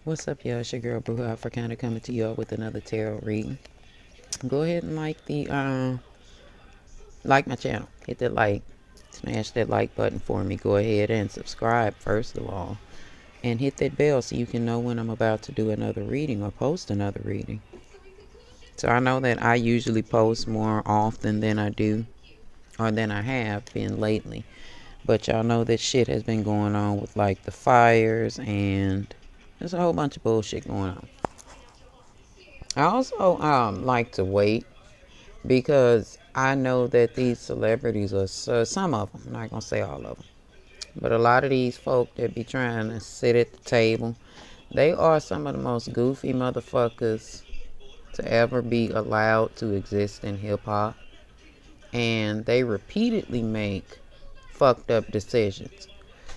What's up, y'all? It's your girl Boo Africana coming to y'all with another tarot reading. Go ahead and like my channel. Hit that like, smash that like button for me. Go ahead and subscribe first of all, and hit that bell so you can know when I'm about to do another reading or post another reading. So I know that I usually post more often than I do, or than I have been lately. But y'all know that shit has been going on with like the fires, and there's a whole bunch of bullshit going on. I also like to wait because I know that these celebrities are some of them. I'm not gonna say all of them, but a lot of these folk that be trying to sit at the table, they are some of the most goofy motherfuckers to ever be allowed to exist in hip hop, and they repeatedly make fucked up decisions.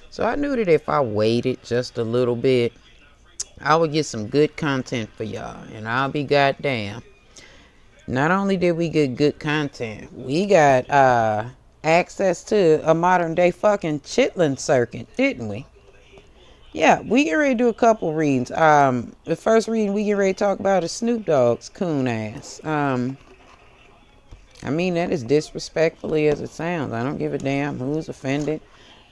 So I knew that if I waited just a little bit, I would get some good content for y'all, and I'll be goddamn. Not only did we get good content, we got access to a modern day fucking chitlin circuit, didn't we? Yeah, we get ready to do a couple readings. The first reading we get ready to talk about is Snoop Dogg's coon ass. I mean that as disrespectfully as it sounds. I don't give a damn who's offended.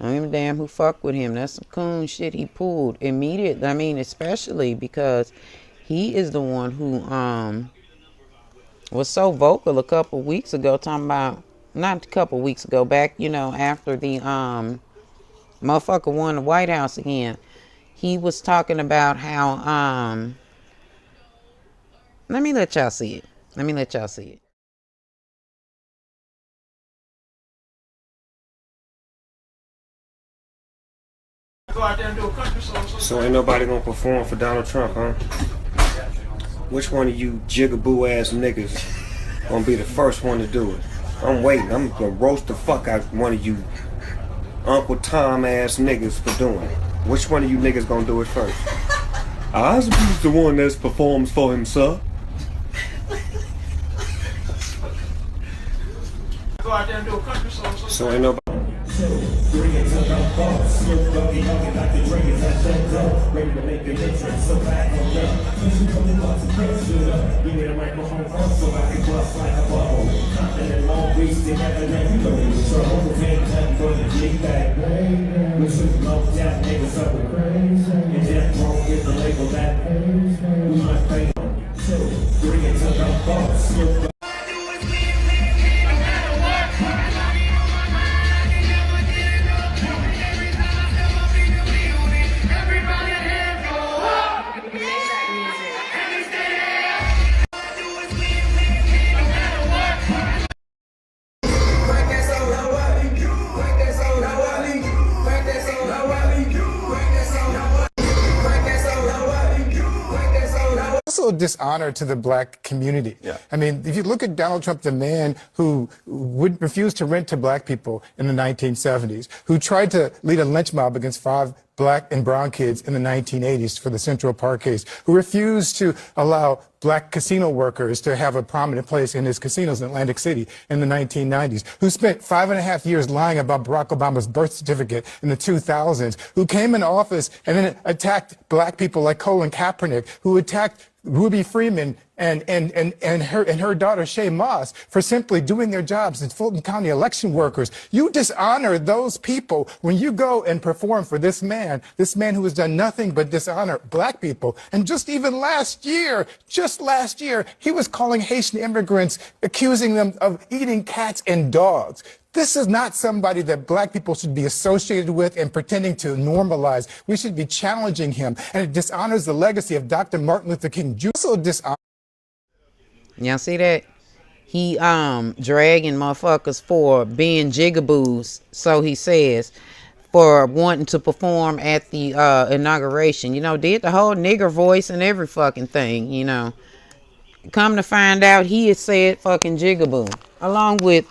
I don't give a damn who fuck with him. That's some coon shit he pulled immediately. I mean, especially because he is the one who was so vocal a couple weeks ago, talking about, not a couple weeks ago, back, after the motherfucker won the White House again. He was talking about how let me let y'all see it. So ain't nobody gonna perform for Donald Trump, huh? Which one of you jigaboo ass niggas gonna be the first one to do it? I'm waiting. I'm gonna roast the fuck out one of you Uncle Tom ass niggas for doing it. Which one of you niggas gonna do it first? I suppose the one that performs for himself. Go out there and do a country song. So ain't nobody. Bring it to the boss. Snoop Dogg, young like the drinkers at that door. Ready to make an entrance, so back on up. Since you come to box and press up. Give me the microphone first so I can bust like a bubble. Compton Long Beach, they never let you know you was trouble. Ain't nothing for the G-Bag. We shoot low down niggas up with crazy. And death won't get the label that pays. We might pay them. Bring it to the boss. Snoop Dogg. Also dishonor to the black community. Yeah. I mean, if you look at Donald Trump, the man who would refuse to rent to black people in the 1970s, who tried to lead a lynch mob against 5 black and brown kids in the 1980s for the Central Park case, who refused to allow black casino workers to have a prominent place in his casinos in Atlantic City in the 1990s, who spent 5.5 years lying about Barack Obama's birth certificate in the 2000s, who came in office and then attacked black people like Colin Kaepernick, who attacked Ruby Freeman and her daughter Shay Moss for simply doing their jobs as Fulton County election workers. You dishonor those people when you go and perform for this man who has done nothing but dishonor black people. And just last year, he was calling Haitian immigrants, accusing them of eating cats and dogs. This is not somebody that black people should be associated with and pretending to normalize. We should be challenging him. And it dishonors the legacy of Dr. Martin Luther King Jr. Y'all see that? He dragging motherfuckers for being jigaboos, so he says, for wanting to perform at the inauguration. Did the whole nigger voice and every fucking thing, Come to find out, he has said fucking jigaboo, along with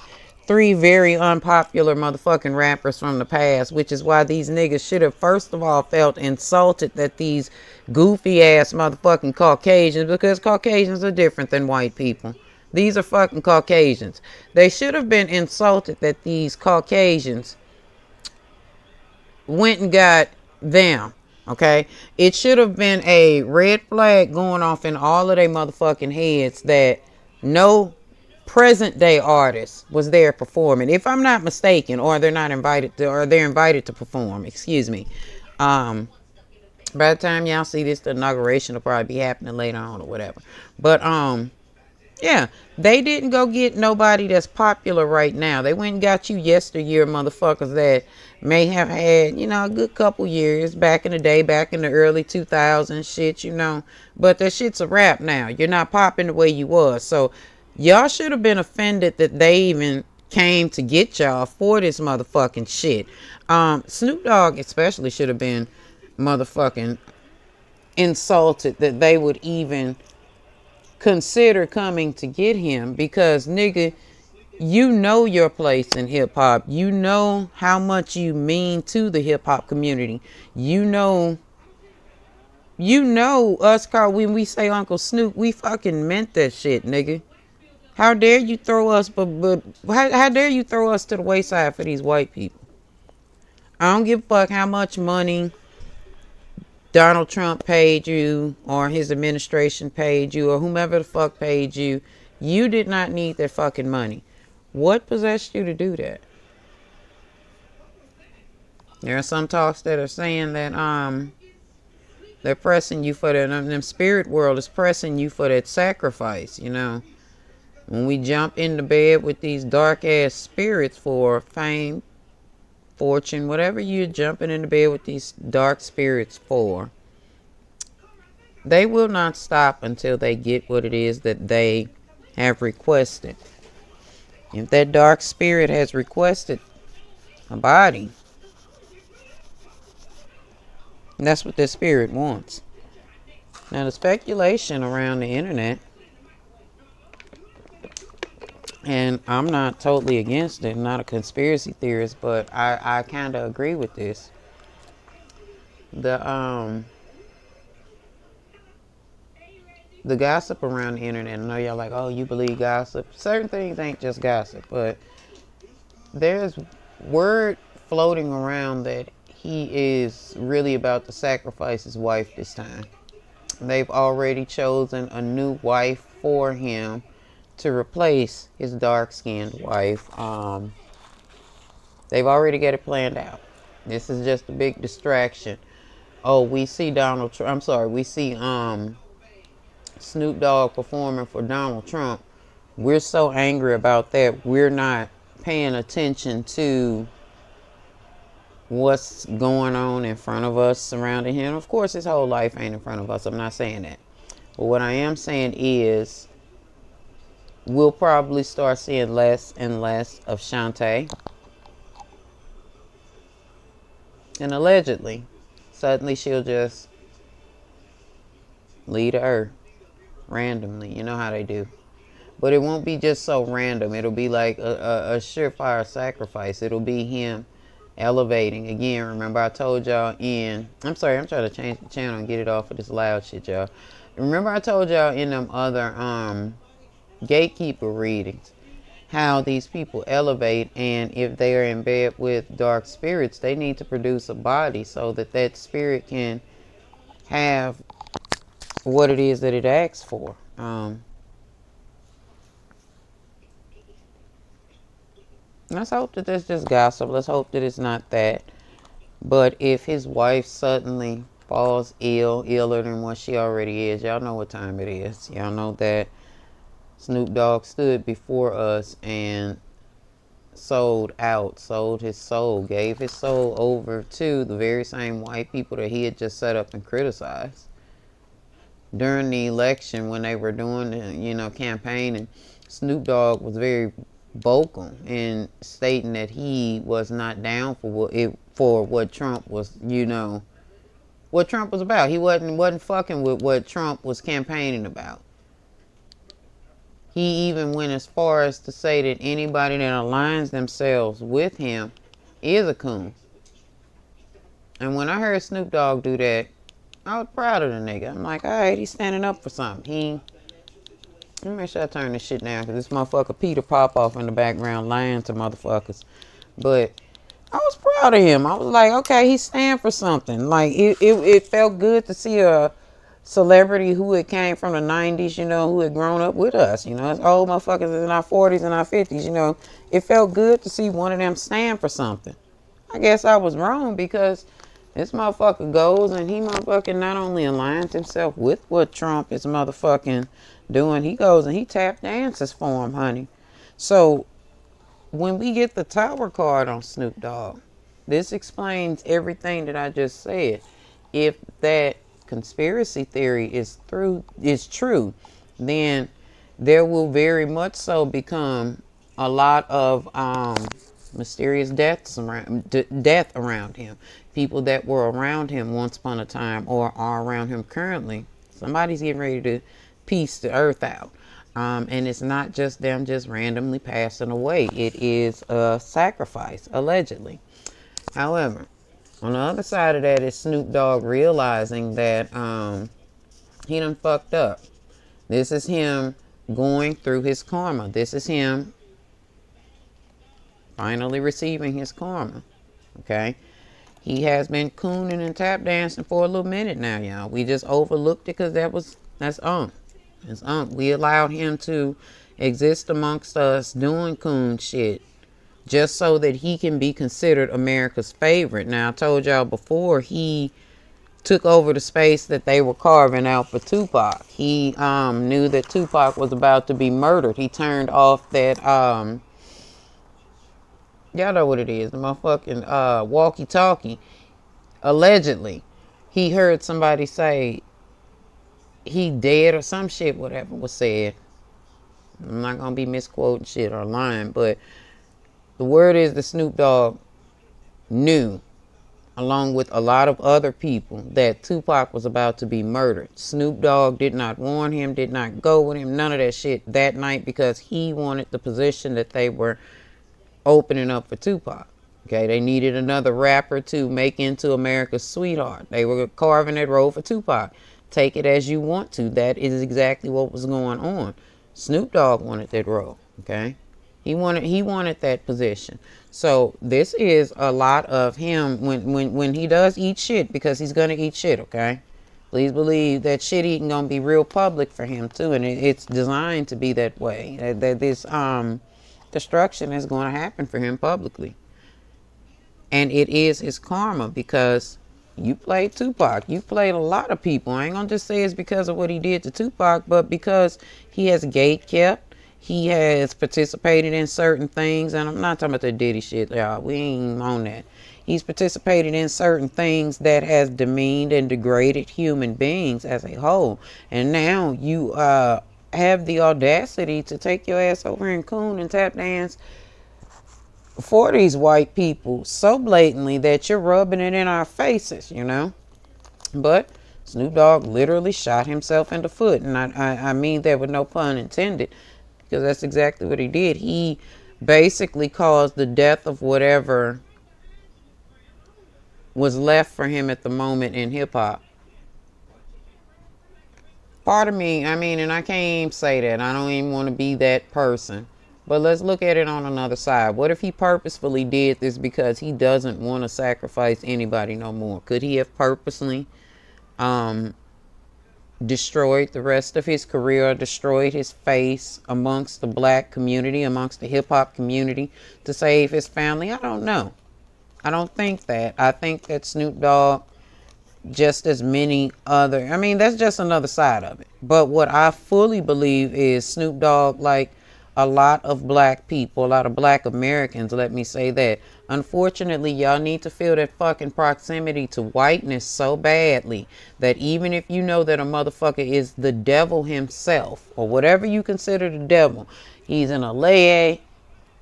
3 very unpopular motherfucking rappers from the past, which is why these niggas should have first of all felt insulted that these goofy ass motherfucking Caucasians, because Caucasians are different than white people. These are fucking Caucasians. They should have been insulted that these Caucasians went and got them Okay? It should have been a red flag going off in all of their motherfucking heads that no present day artist was there performing. If I'm not mistaken, or they're not invited to, or they're invited to perform, excuse me. By the time y'all see this, the inauguration will probably be happening later on or whatever. But yeah, they didn't go get nobody that's popular right now. They went and got you yesteryear motherfuckers that may have had, a good couple years back in the day, back in the early 2000s shit, But that shit's a wrap now. You're not popping the way you was. So y'all should have been offended that they even came to get y'all for this motherfucking shit. Snoop Dogg especially should have been motherfucking insulted that they would even consider coming to get him, because nigga, you know your place in hip hop. You know how much you mean to the hip hop community. You know us, Carl, when we say Uncle Snoop, we fucking meant that shit, nigga. How dare you throw us, but how dare you throw us to the wayside for these white people? I don't give a fuck how much money Donald Trump paid you, or his administration paid you, or whomever the fuck paid you. You did not need that fucking money. What possessed you to do that? There are some talks that are saying that they're pressing you for that. Them spirit world is pressing you for that sacrifice. When we jump into bed with these dark ass spirits for fame, fortune, whatever you're jumping into bed with these dark spirits for, they will not stop until they get what it is that they have requested. If that dark spirit has requested a body, that's what the spirit wants. Now, the speculation around the internet, and I'm not totally against it, I'm not a conspiracy theorist, but I kind of agree with this. The gossip around the internet, I know y'all like, oh, you believe gossip. Certain things ain't just gossip, but there's word floating around that he is really about to sacrifice his wife this time. They've already chosen a new wife for him to replace his dark-skinned wife. They've already got it planned out. This is just a big distraction. Oh, we see we see Snoop Dogg performing for Donald Trump. We're so angry about that, we're not paying attention to what's going on in front of us surrounding him. Of course, his whole life ain't in front of us. I'm not saying that. But what I am saying is we'll probably start seeing less and less of Shantae. And allegedly, suddenly she'll just leave the earth randomly. You know how they do. But it won't be just so random. It'll be like a surefire sacrifice. It'll be him elevating. Again, remember I told y'all I'm sorry, I'm trying to change the channel and get it off of this loud shit, y'all. Remember I told y'all in them other gatekeeper readings how these people elevate, and if they are in bed with dark spirits, they need to produce a body so that that spirit can have what it is that it asks for. Let's hope that that's just gossip. Let's hope that it's not that. But if his wife suddenly falls iller than what she already is, y'all know what time it is. Y'all know that Snoop Dogg stood before us and sold his soul, gave his soul over to the very same white people that he had just set up and criticized. During the election, when they were doing the, campaigning, Snoop Dogg was very vocal in stating that he was not down for what Trump was, what Trump was about. He wasn't fucking with what Trump was campaigning about. He even went as far as to say that anybody that aligns themselves with him is a coon. And when I heard Snoop Dogg do that, I was proud of the nigga. I'm like, all right, he's standing up for something. Let me make sure I turn this shit down, because this motherfucker Peter pop off in the background lying to motherfuckers. But I was proud of him. I was like, okay, he stand for something. Like it felt good to see a celebrity who had came from the 90s, you know, who had grown up with us. You know, it's old motherfuckers in our 40s and our 50s, you know. It felt good to see one of them stand for something. I guess I was wrong because this motherfucker goes and he motherfucking not only aligns himself with what Trump is motherfucking doing, he goes and he tap dances for him, honey. So when we get the tower card on Snoop Dogg, this explains everything that I just said. If that conspiracy theory is true, then there will very much so become a lot of mysterious death around him. People that were around him once upon a time or are around him currently. Somebody's getting ready to piece the earth out. And it's not just them just randomly passing away. It is a sacrifice, allegedly. However, on the other side of that is Snoop Dogg realizing that he done fucked up. This is him going through his karma. This is him finally receiving his karma. Okay? He has been cooning and tap dancing for a little minute now, y'all. We just overlooked it because that's we allowed him to exist amongst us doing coon shit just so that he can be considered America's favorite. Now, I told y'all before, he took over the space that they were carving out for Tupac. He knew that Tupac was about to be murdered. He turned off that, y'all know what it is, the motherfucking walkie-talkie. Allegedly, he heard somebody say he dead or some shit, whatever was said. I'm not going to be misquoting shit or lying, but the word is that Snoop Dogg knew, along with a lot of other people, that Tupac was about to be murdered. Snoop Dogg did not warn him, did not go with him, none of that shit that night because he wanted the position that they were opening up for Tupac. Okay, they needed another rapper to make into America's sweetheart. They were carving that role for Tupac. Take it as you want to. That is exactly what was going on. Snoop Dogg wanted that role. Okay, he wanted that position. So this is a lot of him when he does eat shit, because he's gonna eat shit. Okay, please believe that shit eating gonna be real public for him too, and it's designed to be that way. That this destruction is going to happen for him publicly. And it is his karma, because you played Tupac. You played a lot of people. I ain't going to just say it's because of what he did to Tupac, but because he has gatekept. He has participated in certain things. And I'm not talking about the Diddy shit, y'all. We ain't on that. He's participated in certain things that has demeaned and degraded human beings as a whole. And now you have the audacity to take your ass over and coon and tap dance for these white people so blatantly that you're rubbing it in our faces, you know. But Snoop Dogg literally shot himself in the foot, and I mean that with no pun intended, because that's exactly what he did. He basically caused the death of whatever was left for him at the moment in hip-hop. Part of me, I mean, and I can't even say that. I don't even want to be that person. But let's look at it on another side. What if he purposefully did this because he doesn't want to sacrifice anybody no more? Could he have purposely destroyed the rest of his career, destroyed his face amongst the black community, amongst the hip-hop community to save his family? I don't know. I don't think that. I think that Snoop Dogg, just as many other, I mean, that's just another side of it. But what I fully believe is Snoop Dogg, like a lot of black people, a lot of black Americans, let me say that. Unfortunately, y'all need to feel that fucking proximity to whiteness so badly that even if you know that a motherfucker is the devil himself, or whatever you consider the devil, he's in a lay,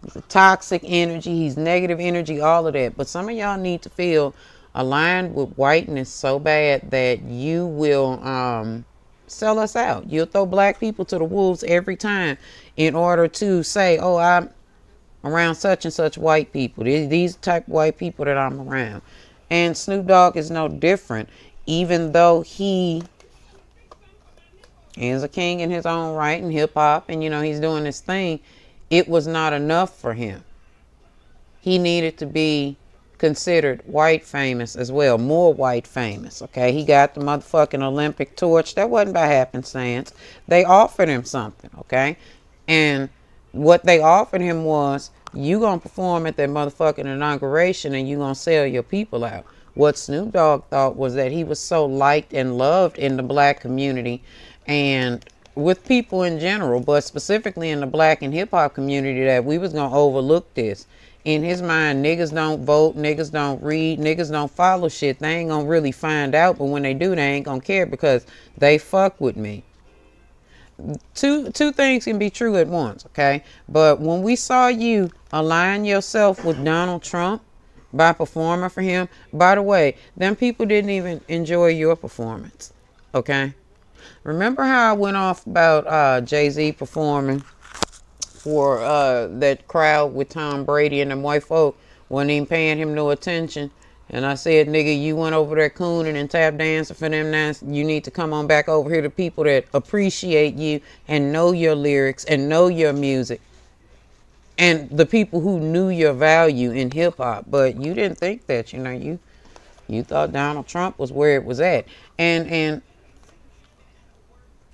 he's a toxic energy, he's negative energy, all of that. But some of y'all need to feel aligned with whiteness so bad that you will sell us out. You'll throw black people to the wolves every time in order to say, oh, I'm around such and such white people. These type of white people that I'm around. And Snoop Dogg is no different, even though he is a king in his own right in hip hop, and you know, he's doing this thing. It was not enough for him. He needed to be considered white famous as well, more white famous. Okay, he got the motherfucking Olympic torch. That wasn't by happenstance. They offered him something. Okay, and what they offered him was, you gonna perform at that motherfucking inauguration and you gonna sell your people out. What Snoop Dogg thought was that he was so liked and loved in the black community and with people in general, but specifically in the black and hip hop community, that we was gonna overlook this. In his mind, niggas don't vote, niggas don't read, niggas don't follow shit. They ain't gonna really find out, but when they do, they ain't gonna care because they fuck with me. Two things can be true at once, okay? But when we saw you align yourself with Donald Trump by performing for him, by the way, them people didn't even enjoy your performance, okay? Remember how I went off about Jay-Z performing for that crowd with Tom Brady and them white folk wasn't even paying him no attention? And I said, nigga, you went over there cooning and tap dancing for them. Now you need to come on back over here to people that appreciate you and know your lyrics and know your music. And the people who knew your value in hip hop. But you didn't think that, you know, you thought Donald Trump was where it was at. And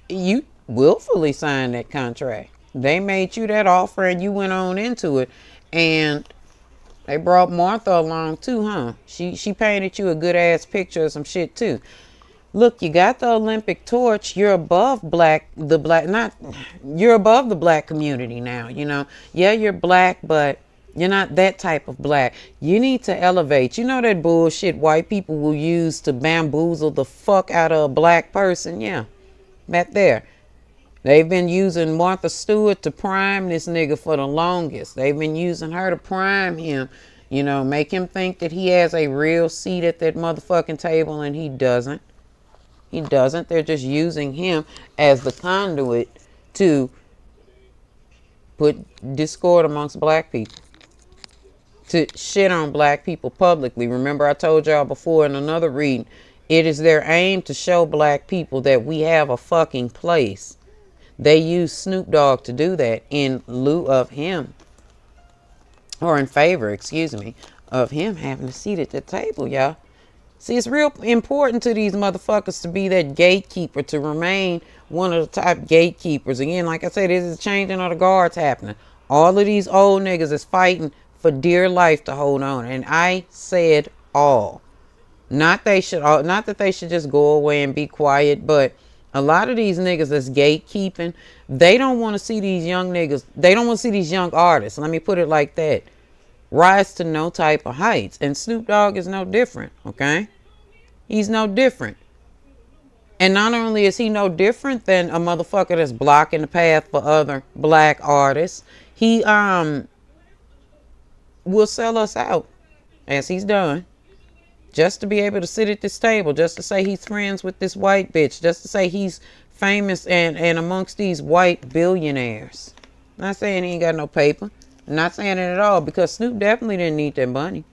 you willfully signed that contract. They made you that offer and you went on into it. And they brought Martha along too, huh? She painted you a good ass picture of some shit too. Look, you got the Olympic torch. You're above you're above the black community now, you know. Yeah, you're black, but you're not that type of black. You need to elevate. You know that bullshit white people will use to bamboozle the fuck out of a black person? Yeah, that there. They've been using Martha Stewart to prime this nigga for the longest. They've been using her to prime him, you know, make him think that he has a real seat at that motherfucking table, and he doesn't. He doesn't. They're just using him as the conduit to put discord amongst black people, to shit on black people publicly. Remember I told y'all before in another reading, it is their aim to show black people that we have a fucking place. They use Snoop Dogg to do that in lieu of him, or in favor, excuse me, of him having a seat at the table, y'all. See, it's real important to these motherfuckers to be that gatekeeper, to remain one of the top gatekeepers. Again, like I said, this is changing of the guards happening. All of these old niggas is fighting for dear life to hold on. And I said all. Not that they should just go away and be quiet, but a lot of these niggas that's gatekeeping, they don't want to see these young niggas, they don't want to see these young artists, let me put it like that, rise to no type of heights. And Snoop Dogg is no different, okay? He's no different. And not only is he no different than a motherfucker that's blocking the path for other black artists, he will sell us out, as he's done, just to be able to sit at this table, just to say he's friends with this white bitch, just to say he's famous and amongst these white billionaires. Not saying he ain't got no paper. I'm not saying it at all, because Snoop definitely didn't need that money.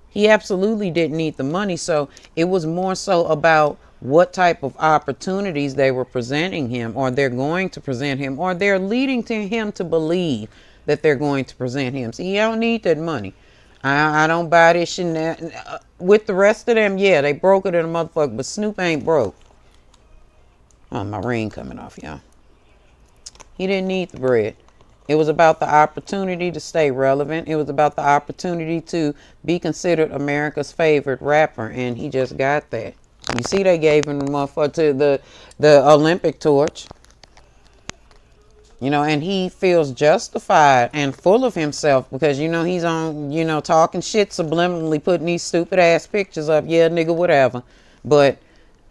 He absolutely didn't need the money. So it was more so about what type of opportunities they were presenting him, or they're going to present him, or they're leading to him to believe that they're going to present him. See, he don't need that money. I don't buy this shit. With the rest of them, yeah, they broke it in a motherfucker, but Snoop ain't broke. Oh, my ring coming off, y'all. He didn't need the bread. It was about the opportunity to stay relevant. It was about the opportunity to be considered America's favorite rapper, and he just got that. You see, they gave him the motherfucker to the Olympic torch. You know, and he feels justified and full of himself because, you know, he's on, you know, talking shit, subliminally putting these stupid ass pictures up. Yeah, nigga, whatever. But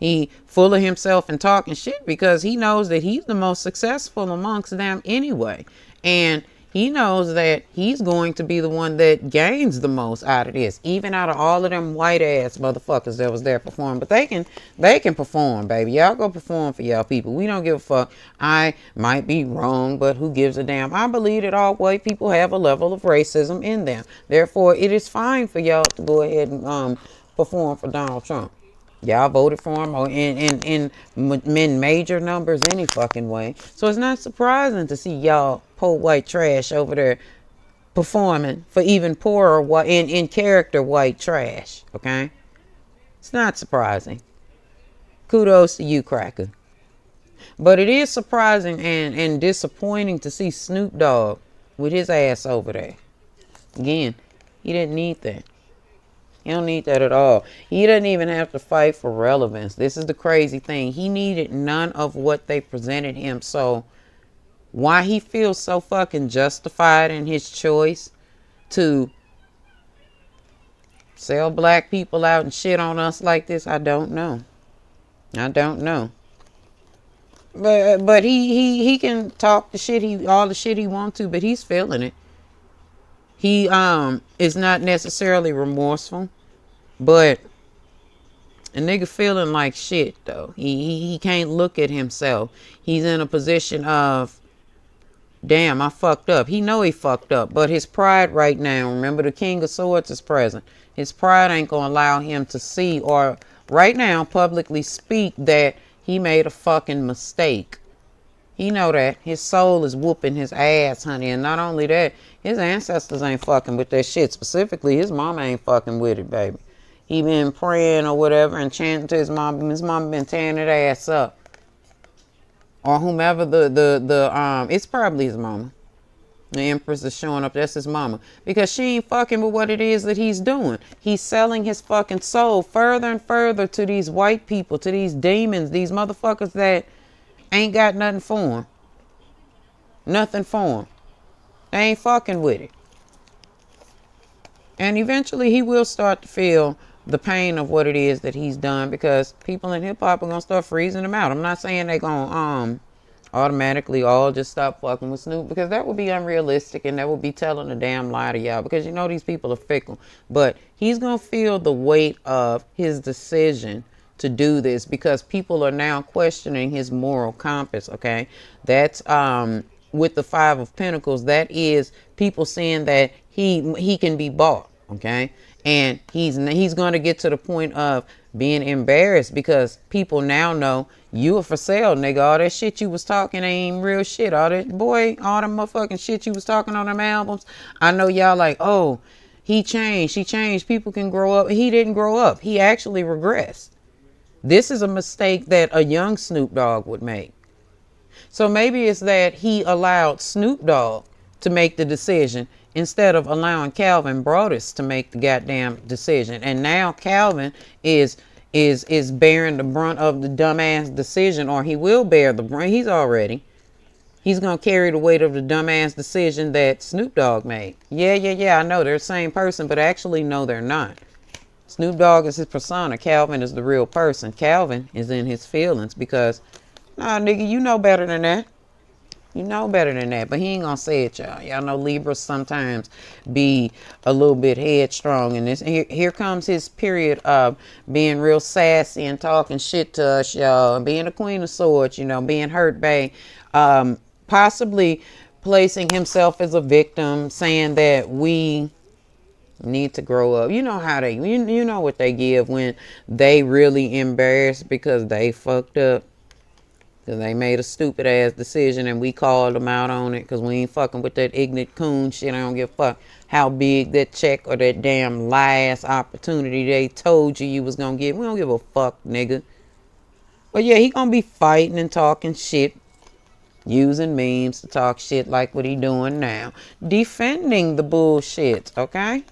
he full of himself and talking shit because he knows that he's the most successful amongst them anyway. And he knows that he's going to be the one that gains the most out of this, even out of all of them white ass motherfuckers that was there performing. But they can perform, baby. Y'all go perform for y'all people. We don't give a fuck. I might be wrong, but who gives a damn? I believe that all white people have a level of racism in them. Therefore, it is fine for y'all to go ahead and perform for Donald Trump. Y'all voted for him in major numbers any fucking way. So it's not surprising to see y'all poor white trash over there performing for even poorer in character white trash. Okay, it's not surprising. Kudos to you, Cracker. But it is surprising and disappointing to see Snoop Dogg with his ass over there. Again, he didn't need that. He don't need that at all. He doesn't even have to fight for relevance. This is the crazy thing. He needed none of what they presented him. So why he feels so fucking justified in his choice to sell black people out and shit on us like this, I don't know. I don't know. But he can talk the shit all the shit he wants to, but he's feeling it. He is not necessarily remorseful, but a nigga feeling like shit though. He can't look at himself. He's in a position of, damn, I fucked up. He know he fucked up, but his pride right now, remember the King of Swords is present. His pride ain't gonna allow him to see or right now publicly speak that he made a fucking mistake. He know that. His soul is whooping his ass, honey. And not only that, his ancestors ain't fucking with that shit. Specifically, his mama ain't fucking with it, baby. He been praying or whatever and chanting to his mom. His mama been tearing that ass up. Or whomever it's probably his mama. The Empress is showing up. That's his mama. Because she ain't fucking with what it is that he's doing. He's selling his fucking soul further and further to these white people, to these demons, these motherfuckers that ain't got nothing for him. Nothing for him. They ain't fucking with it. And eventually he will start to feel the pain of what it is that he's done, because people in hip hop are gonna start freezing him out. I'm not saying they gonna automatically all just stop fucking with Snoop, because that would be unrealistic and that would be telling a damn lie to y'all, because you know these people are fickle. But he's gonna feel the weight of his decision to do this, because people are now questioning his moral compass. Okay, that's with the Five of Pentacles, that is people saying that he can be bought. Okay, and he's going to get to the point of being embarrassed, because people now know you are for sale, nigga. All that shit you was talking ain't real shit. All that, boy, all the motherfucking shit you was talking on them albums, I know y'all like, oh, he changed. People can grow up. He didn't grow up. He actually regressed. This is a mistake that a young Snoop Dogg would make. So maybe it's that he allowed Snoop Dogg to make the decision instead of allowing Calvin Broadus to make the goddamn decision. And now Calvin is bearing the brunt of the dumbass decision, or he will bear the brunt. He's going to carry the weight of the dumbass decision that Snoop Dogg made. Yeah, I know they're the same person, but actually, no, they're not. Snoop Dogg is his persona. Calvin is the real person. Calvin is in his feelings because, nah, nigga, you know better than that. You know better than that, but he ain't gonna say it, y'all. Y'all know Libras sometimes be a little bit headstrong, and here comes his period of being real sassy and talking shit to us, y'all, and being the Queen of Swords, you know, being hurt by, possibly placing himself as a victim, saying that we need to grow up. You know how you know what they give when they really embarrassed because they fucked up. Because they made a stupid ass decision and we called them out on it because we ain't fucking with that ignorant coon shit. I don't give a fuck how big that check or that damn last opportunity they told you was going to get. We don't give a fuck, nigga. But yeah, he going to be fighting and talking shit, using memes to talk shit like what he doing now. Defending the bullshit, okay?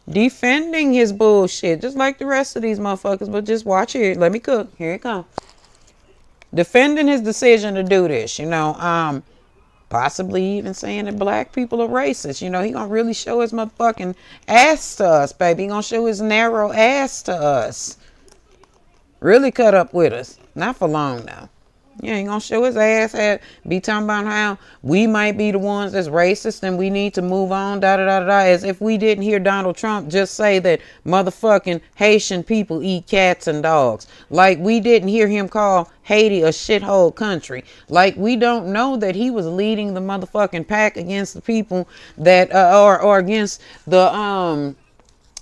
Defending his bullshit, just like the rest of these motherfuckers. But just watch here. Let me cook. Here it comes. Defending his decision to do this, you know, possibly even saying that black people are racist. You know, he gonna really show his motherfucking ass to us, baby. He gonna show his narrow ass to us. Really cut up with us. Not for long now. Yeah, he gonna show his ass, be talking about how we might be the ones that's racist and we need to move on, as if we didn't hear Donald Trump just say that motherfucking Haitian people eat cats and dogs. Like we didn't hear him call Haiti a shithole country. Like we don't know that he was leading the motherfucking pack against the people that, or against the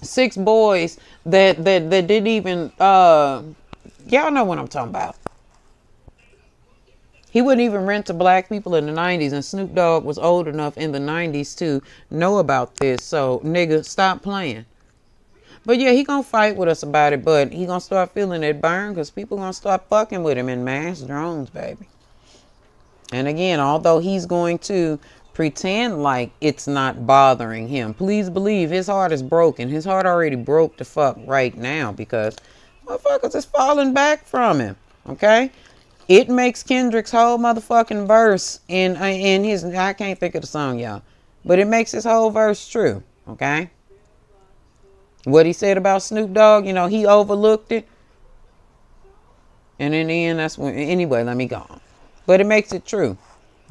6 boys that didn't even, y'all know what I'm talking about. He wouldn't even rent to black people in the 90s, and Snoop Dogg was old enough in the 90s to know about this. So, nigga, stop playing. But yeah, he gonna fight with us about it, but he gonna start feeling it burn because people gonna start fucking with him in mass drones, baby. And again, although he's going to pretend like it's not bothering him, please believe his heart is broken. His heart already broke the fuck right now because motherfuckers is falling back from him, okay? It makes Kendrick's whole motherfucking verse in his, I can't think of the song, y'all, but it makes his whole verse true, okay? What he said about Snoop Dogg, you know, he overlooked it. And in the end, that's when, anyway, let me go on. But it makes it true.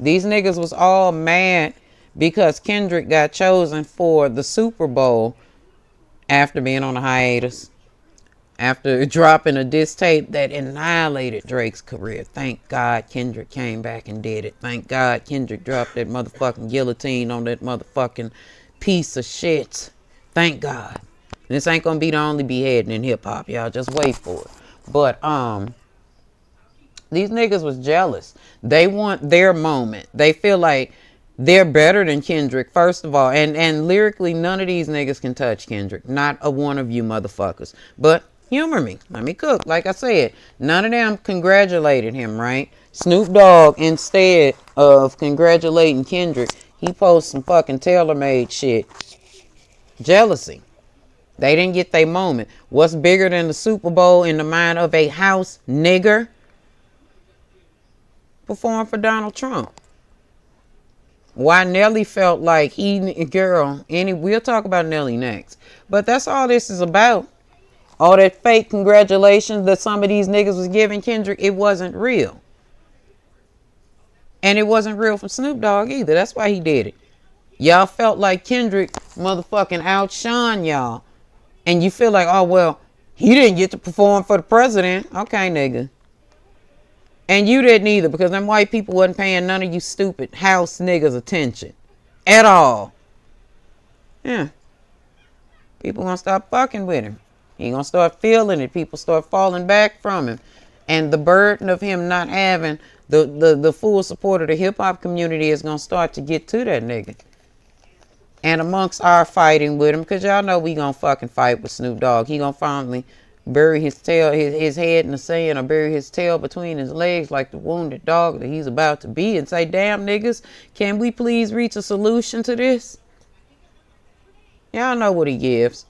These niggas was all mad because Kendrick got chosen for the Super Bowl after being on a hiatus. After dropping a diss tape that annihilated Drake's career. Thank God Kendrick came back and did it. Thank God Kendrick dropped that motherfucking guillotine on that motherfucking piece of shit. Thank God. This ain't gonna be the only beheading in hip hop, y'all. Just wait for it. But these niggas was jealous. They want their moment. They feel like they're better than Kendrick, first of all. And lyrically, none of these niggas can touch Kendrick. Not a one of you motherfuckers. But humor me. Let me cook. Like I said, none of them congratulated him, right? Snoop Dogg, instead of congratulating Kendrick, he posted some fucking tailor-made shit. Jealousy. They didn't get their moment. What's bigger than the Super Bowl in the mind of a house nigger? Perform for Donald Trump. Why Nelly felt like we'll talk about Nelly next. But that's all this is about. All that fake congratulations that some of these niggas was giving Kendrick, it wasn't real. And it wasn't real from Snoop Dogg either. That's why he did it. Y'all felt like Kendrick motherfucking outshone y'all. And you feel like, oh, well, he didn't get to perform for the president. Okay, nigga. And you didn't either because them white people wasn't paying none of you stupid house niggas attention. At all. Yeah. People gonna stop fucking with him. He gonna start feeling it. People start falling back from him. And the burden of him not having the full support of the hip-hop community is gonna start to get to that nigga. And amongst our fighting with him, because y'all know we gonna fucking fight with Snoop Dogg. He gonna finally bury his tail, his head in the sand, or bury his tail between his legs like the wounded dog that he's about to be, and say, damn niggas, can we please reach a solution to this? Y'all know what he gives.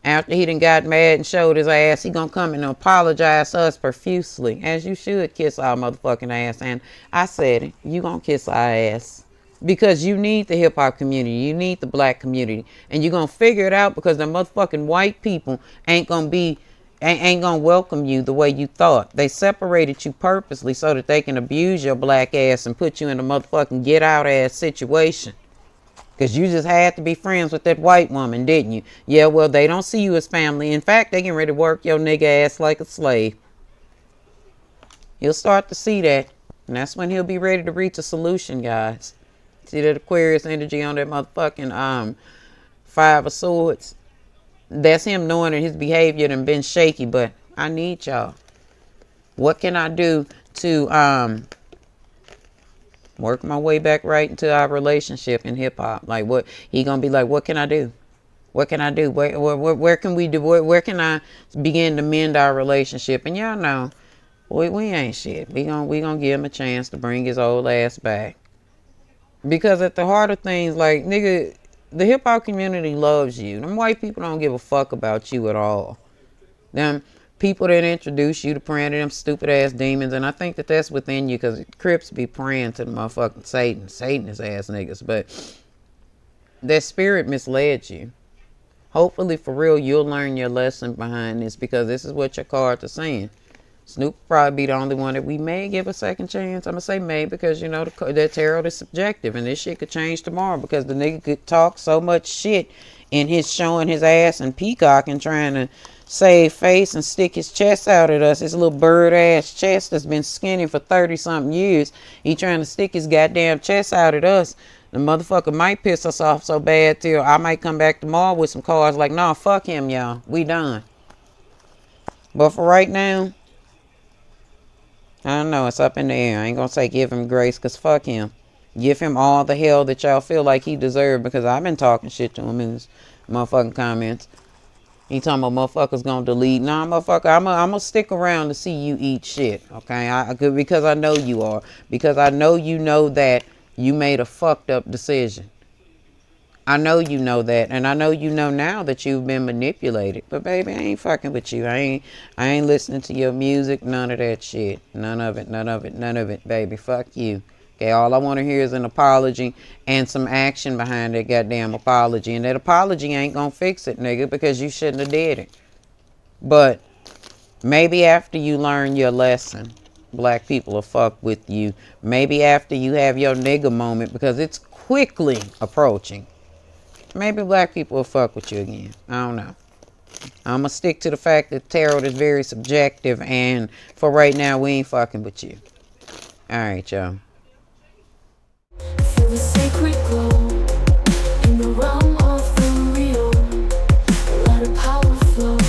After he done got mad and showed his ass, he gonna come and apologize to us profusely. As you should kiss our motherfucking ass. And I said it, you gonna kiss our ass. Because you need the hip hop community. You need the black community. And you're gonna figure it out because the motherfucking white people ain't gonna welcome you the way you thought. They separated you purposely so that they can abuse your black ass and put you in a motherfucking get out ass situation. Because you just had to be friends with that white woman, didn't you? Yeah, well, they don't see you as family. In fact, they getting ready to work your nigga ass like a slave. He'll start to see that. And that's when he'll be ready to reach a solution, guys. See that Aquarius energy on that motherfucking Five of Swords? That's him knowing that his behavior done been shaky, but I need y'all. What can I do to work my way back right into our relationship in hip hop? Like, what he gonna be like? What can I do? What can I do? Where can we do? Where can I begin to mend our relationship? And y'all know, we ain't shit. We gonna give him a chance to bring his old ass back. Because at the heart of things, like, nigga, the hip hop community loves you. Them white people don't give a fuck about you at all. Them people that introduce you to praying to them stupid ass demons, and I think that that's within you because Crips be praying to the motherfucking Satanist ass niggas, but that spirit misled you. Hopefully, for real, you'll learn your lesson behind this because this is what your cards are saying. Snoop will probably be the only one that we may give a second chance. I'm going to say may because, you know, that tarot is subjective and this shit could change tomorrow because the nigga could talk so much shit in his showing his ass and peacock and trying to save face and stick his chest out at us. His little bird ass chest that's been skinny for 30 something years. He trying to stick his goddamn chest out at us. The motherfucker might piss us off so bad till I might come back tomorrow with some cards like, nah, fuck him, y'all. We done. But for right now, I don't know. It's up in the air. I ain't gonna say give him grace, because fuck him. Give him all the hell that y'all feel like he deserved, because I've been talking shit to him in his motherfucking comments. He talking about motherfuckers gonna delete. Nah, motherfucker, I'm gonna stick around to see you eat shit, okay? Because I know you are. Because I know you know that you made a fucked up decision. I know you know that, and I know you know now that you've been manipulated. But baby, I ain't fucking with you. I ain't listening to your music, none of that shit. None of it, none of it, none of it, baby. Fuck you. Okay, all I want to hear is an apology and some action behind that goddamn apology. And that apology ain't gonna fix it, nigga, because you shouldn't have did it. But maybe after you learn your lesson, black people will fuck with you. Maybe after you have your nigga moment, because it's quickly approaching. Maybe black people will fuck with you again. I don't know. I'm going to stick to the fact that tarot is very subjective, and for right now, we ain't fucking with you. All right, y'all. Feel the sacred glow in the realm of the real. Let a power flow.